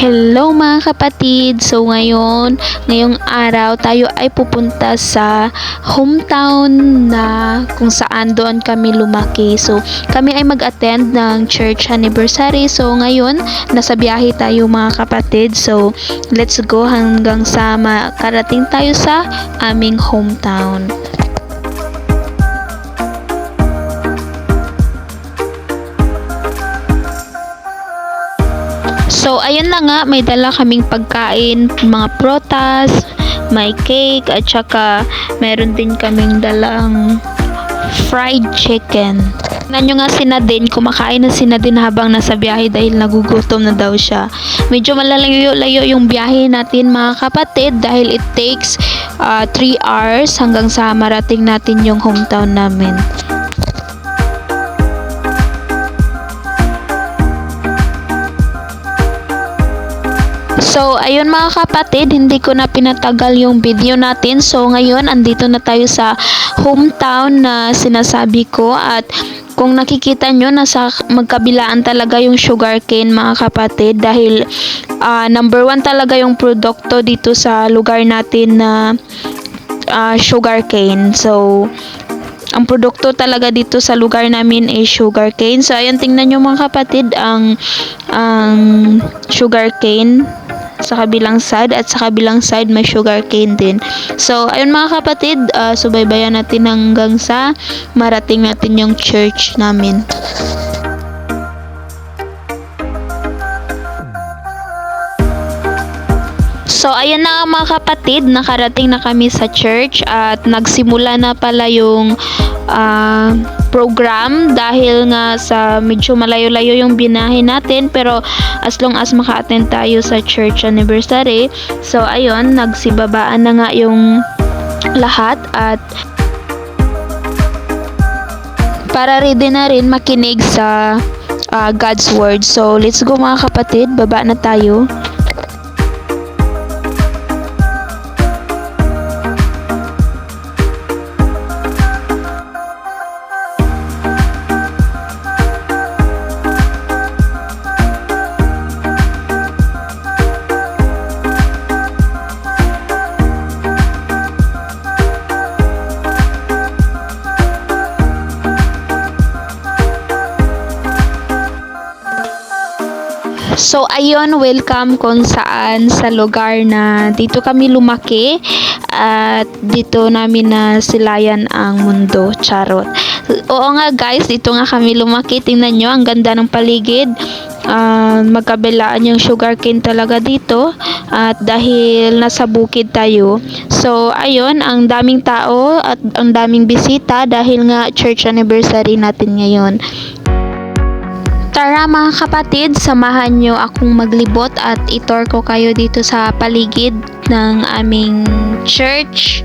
Hello mga kapatid! So ngayong araw tayo ay pupunta sa hometown na kung saan doon kami lumaki. So kami ay mag-attend ng church anniversary. So ngayon nasa biyahe tayo mga kapatid. So let's go hanggang sa makarating tayo sa aming hometown. So, ayun na nga, may dala kaming pagkain, mga protas, may cake, at saka meron din kaming dalang fried chicken. Tingnan nyo nga si Nadine, kumakain na si Nadine habang nasa biyahe dahil nagugutom na daw siya. Medyo malalayo-layo yung biyahe natin mga kapatid dahil it takes 3 hours hanggang sa marating natin yung hometown namin. So, ayun mga kapatid, hindi ko na pinatagal yung video natin. So, ngayon, andito na tayo sa hometown na sinasabi ko. At kung nakikita nyo, nasa magkabilaan talaga yung sugarcane mga kapatid. Dahil number 1 talaga yung produkto dito sa lugar natin na sugarcane. So, ang produkto talaga dito sa lugar namin ay sugarcane. So, ayan, tingnan nyo mga kapatid, ang sugarcane sa kabilang side at sa kabilang side may sugarcane din. So, ayun mga kapatid, subaybayan natin hanggang sa marating natin yung church namin. So, ayan na mga kapatid, nakarating na kami sa church at nagsimula na pala yung program dahil nga sa medyo malayo-layo yung binahe natin, pero as long as maka-attend tayo sa church anniversary. So, ayun, nagsibabaan na nga yung lahat at para ready na rin makinig sa God's Word. So, let's go mga kapatid, baba na tayo. So, ayun, welcome kung saan sa lugar na dito kami lumaki at dito namin na silayan ang mundo. Charot. Oo nga guys, dito nga kami lumaki. Tingnan nyo, ang ganda ng paligid. Magkabilaan yung sugarcane talaga dito at dahil nasa bukid tayo. So, ayun, ang daming tao at ang daming bisita dahil nga church anniversary natin ngayon. Tara mga kapatid, samahan nyo akong maglibot at itor ko kayo dito sa paligid ng aming church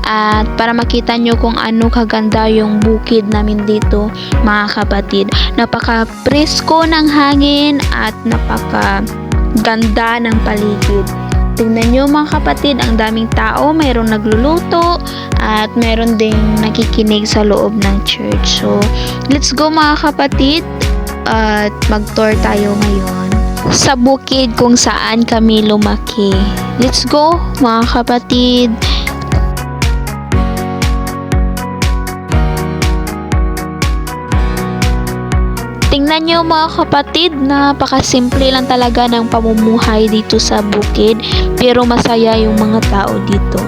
at para makita nyo kung ano kaganda yung bukid namin dito mga kapatid. Napaka-presko ng hangin at napaka-ganda ng paligid. Tingnan nyo mga kapatid, ang daming tao, mayroong nagluluto at mayroon ding nakikinig sa loob ng church. So, let's go mga kapatid. At mag-tour tayo ngayon sa bukid kung saan kami lumaki. Let's go mga kapatid. Tingnan nyo mga kapatid, napakasimple lang talaga ng pamumuhay dito sa bukid, pero masaya yung mga tao dito.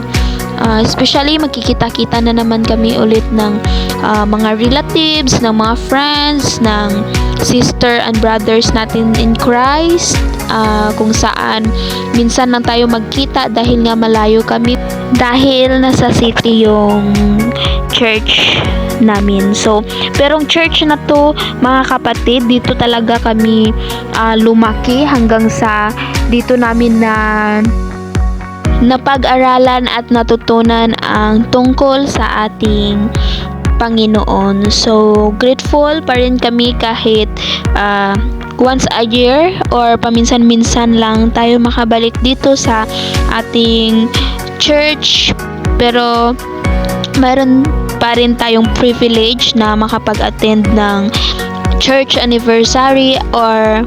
Especially magkikita-kita na naman kami ulit ng mga relatives, ng mga friends, ng sister and brothers natin in Christ, kung saan minsan lang tayo magkita dahil nga malayo kami dahil nasa city yung church namin. So, perong church na to mga kapatid, dito talaga kami lumaki hanggang sa dito namin na napag-aralan at natutunan ang tungkol sa ating Panginoon. So, grateful pa rin kami kahit once a year or paminsan-minsan lang tayo makabalik dito sa ating church. Pero, mayroon pa rin tayong privilege na makapag-attend ng church anniversary or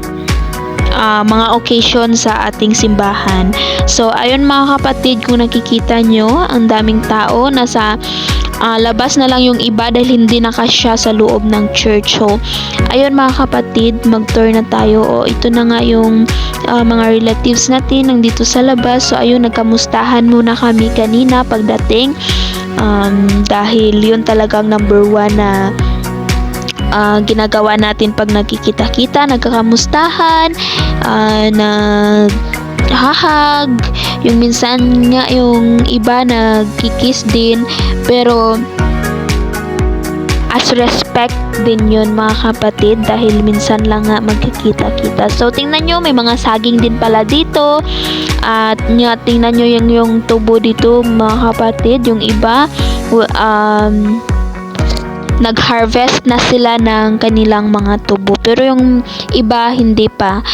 mga occasion sa ating simbahan. So ayun mga kapatid, kung nakikita nyo, ang daming tao, nasa labas na lang yung iba dahil hindi nakasya sa loob ng church. So ayun mga kapatid, mag-tour na tayo. O ito na nga yung mga relatives natin nandito sa labas. So ayun, nagkamustahan muna kami kanina pagdating, dahil yun talagang number 1 na ginagawa natin pag nagkikita-kita, nagkakamustahan, hahag, yung minsan nga yung iba nagkikiss din, pero as respect din yun mga kapatid, dahil minsan lang nga magkikita-kita. So tingnan nyo, may mga saging din pala dito, at tingnan nyo yung tubo dito mga kapatid. Yung iba nag-harvest na sila ng kanilang mga tubo, pero yung iba hindi pa.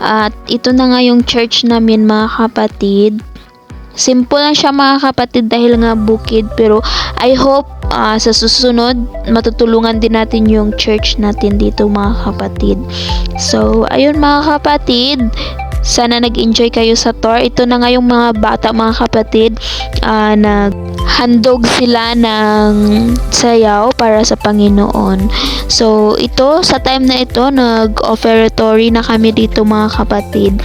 At ito na nga yung church namin mga kapatid. Simple lang siya mga kapatid dahil nga bukid, pero I hope sa susunod matutulungan din natin yung church natin dito mga kapatid. So ayun mga kapatid, sana nag-enjoy kayo sa tour. Ito na nga yung mga bata mga kapatid, naghandog sila ng sayaw para sa Panginoon. So ito, sa time na ito, nag-offertory na kami dito mga kapatid.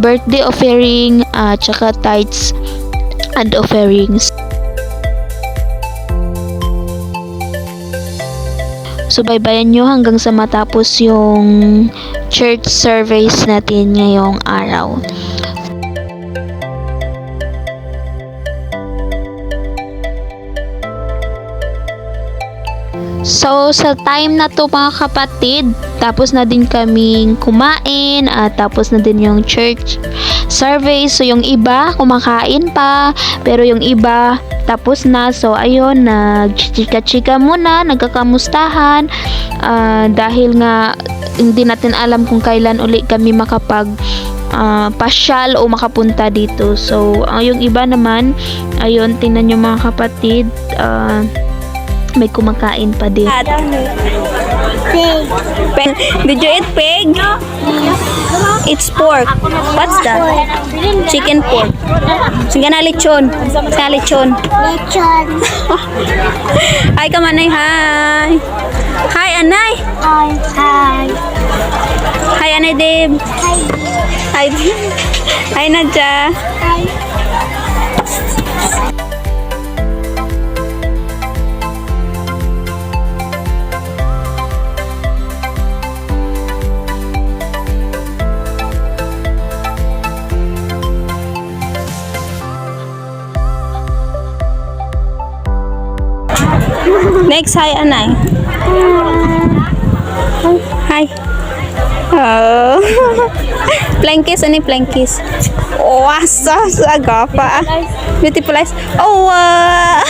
Birthday offering, tsaka tithes and offerings. So baybayan nyo hanggang sa matapos yung church service natin ngayong araw. So sa time na to mga kapatid, tapos na din kaming kumain, at tapos na din yung church service. So yung iba kumakain pa, pero yung iba tapos na. So ayun, nagchika-chika muna, nagkakamustahan, dahil nga hindi natin alam kung kailan uli kami makapag pasyal o makapunta dito. So yung iba naman, ayun, tingnan nyo mga kapatid, may kumakain pa din. Pig. Did you eat pig? It's pork. What's that? Chicken pork. Sige na lechon. Sa lechon. Lechon. Hi kamanay, hi. Hi anay. Hi. Hi. Hi anay Deb. Hi. Hi Nadja. Hi. Next, hi anay. Hi. Oh. Plankis, ani plankis. Oh, asa sa gapa. Beautiful eyes. Oh, wow.